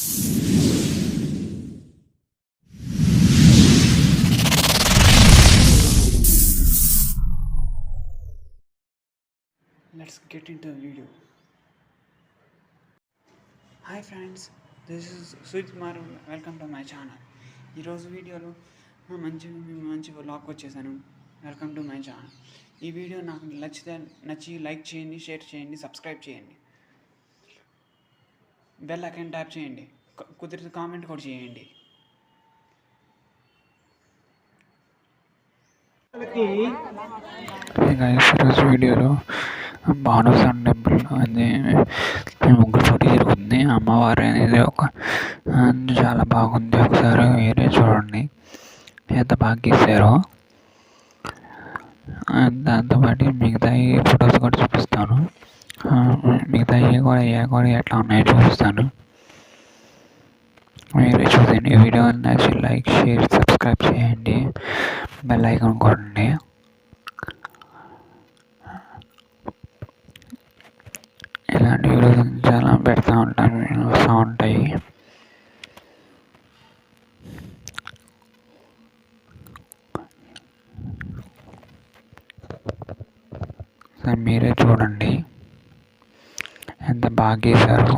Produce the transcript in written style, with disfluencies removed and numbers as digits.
Let's get into the video. Hi friends, this is Sujit Kumar. Welcome to my channel. ఈరోజు వీడియోలో మంచి vlog వచ్చేసాను. Welcome to my channel. ఈ video నాకు నచ్చి లైక్ చేయండి, షేర్ చేయండి, సబ్స్క్రైబ్ చేయండి, బెల్ ఐకాన్ ట్యాప్ చేయండి, కుదిరితే కామెంట్ కూడా చేయండి. ఈరోజు వీడియోలో భానుసాన్ టెంపుల్ అది ముగ్గురుతోటి జరుగుతుంది. అమ్మవారు అనేది చాలా బాగుంది. ఒకసారి వేరే చూడండి ఎంత బాగా గీసారో. దాంతోపాటు మిగతా ఫొటోస్ కూడా చూపిస్తాను. మిగతా కూడా ఎట్లా ఉన్నాయో చూపిస్తాను. మీరు చూడండి. ఈ వీడియో నచ్చి లైక్, షేర్, సబ్స్క్రైబ్ చేయండి, బెల్ ఐకాన్ కొట్టండి. ఇలాంటి వీడియోస్ చాలా పెడతా ఉంటాను, వస్తూ ఉంటాయి. మీరే చూడండి ఎంత బాగా గీసారు.